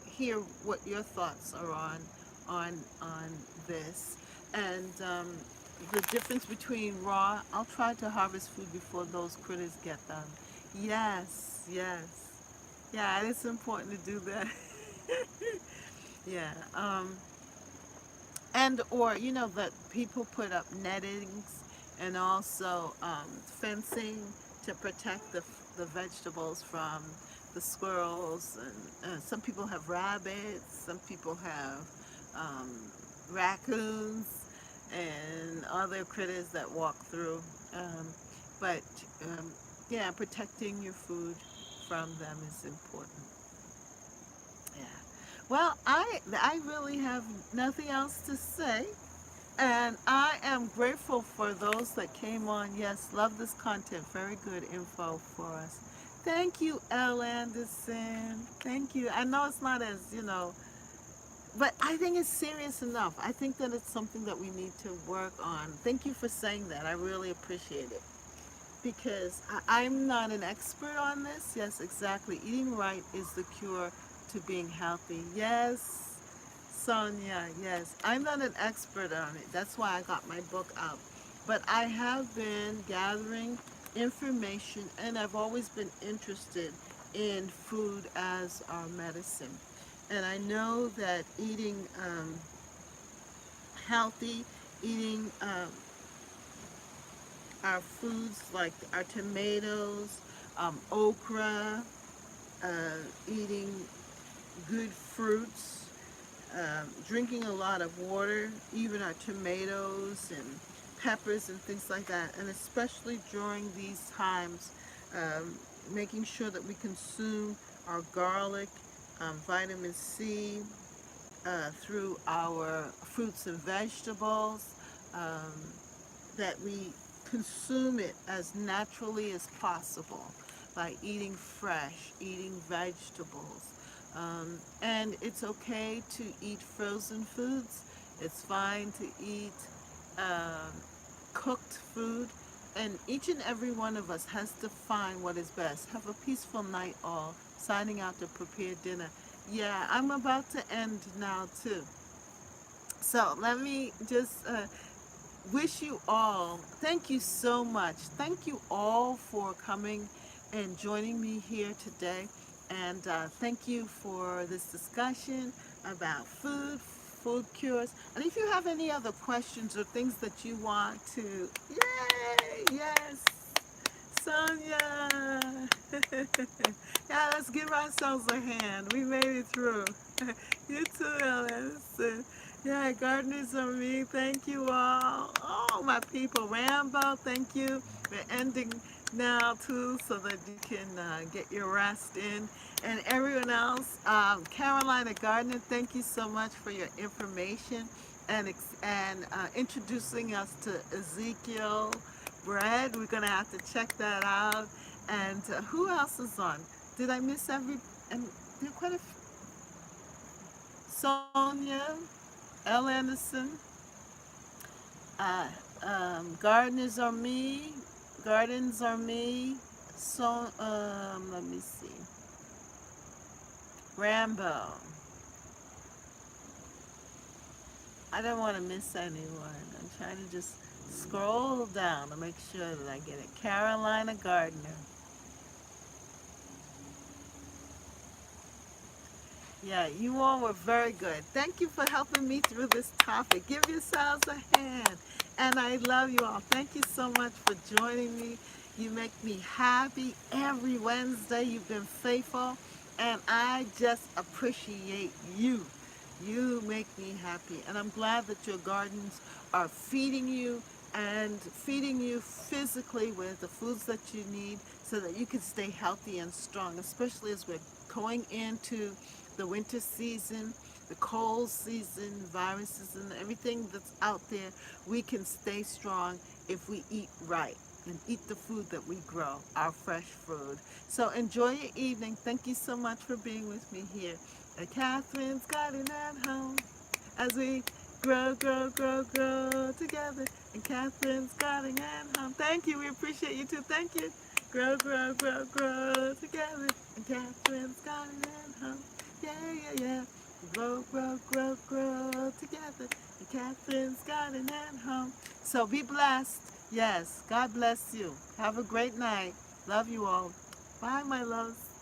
Speaker 1: hear what your thoughts are on this, and the difference between raw. I'll try to harvest food before those critters get them. Yes, yes, yeah, and it's important to do that. Yeah. And or that people put up nettings and also fencing to protect the vegetables from the squirrels, and some people have rabbits, some people have um, raccoons and other critters that walk through, um, but um, yeah, protecting your food from them is important. Yeah. Well, I really have nothing else to say, and I am grateful for those that came on. Yes, love this content. Very good info for us. Thank you, L. Anderson. Thank you. I know it's not as, but I think it's serious enough. I think that it's something that we need to work on. Thank you for saying that. I really appreciate it. because I'm not an expert on this. Yes, exactly. Eating right is the cure to being healthy. Yes, Sonia, yes. I'm not an expert on it. That's why I got my book out. But I have been gathering information, and I've always been interested in food as our medicine. And I know that eating healthy, eating our foods like our tomatoes, okra, eating good fruits, drinking a lot of water, even our tomatoes and peppers and things like that, and especially during these times, um, making sure that we consume our garlic, vitamin C, through our fruits and vegetables, um, that we consume it as naturally as possible by eating fresh, eating vegetables. And it's okay to eat frozen foods. It's fine to eat um, cooked food. And each and every one of us has to find what is best. Have a peaceful night, all. Signing out to prepare dinner. Yeah, I'm about to end now, too. So let me just wish you all, thank you so much. Thank you all for coming and joining me here today. And thank you for this discussion about food, food cures. And if you have any other questions or things that you want to, yay, yes, Sonia. Yeah, let's give ourselves a hand. We made it through. You too, Ellis. Yeah, gardeners are me. Thank you all. Oh, my people. Rambo, thank you. We're ending now, too, so that you can get your rest in. And everyone else, Carolina Gardner, thank you so much for your information and introducing us to Ezekiel bread. We're going to have to check that out. And who else is on? Did I miss every? And there are quite a few. Sonia, L. Anderson, uh, Gardeners are me. Gardens are me. So, let me see. Rambo. I don't want to miss anyone. I'm trying to just scroll down to make sure that I get it. Carolina Gardner. Yeah, you all were very good. Thank you for helping me through this topic. Give yourselves a hand. And I love you all. Thank you so much for joining me. You make me happy every Wednesday. You've been faithful. And I just appreciate you. You make me happy. And I'm glad that your gardens are feeding you and feeding you physically with the foods that you need so that you can stay healthy and strong, especially as we're going into the winter season, the cold season, viruses and everything that's out there. We can stay strong if we eat right and eat the food that we grow, our fresh food. So enjoy your evening. Thank you so much for being with me here at Catherine's Garden at Home as we grow, grow, grow, grow together in Catherine's Garden at Home. Thank you. We appreciate you too. Thank you. Grow, grow, grow, grow together in Catherine's Garden at Home. Yeah, yeah, yeah. Grow, grow, grow, grow together in Catherine's Garden at Home. So be blessed. Yes, God bless you. Have a great night. Love you all. Bye, my loves.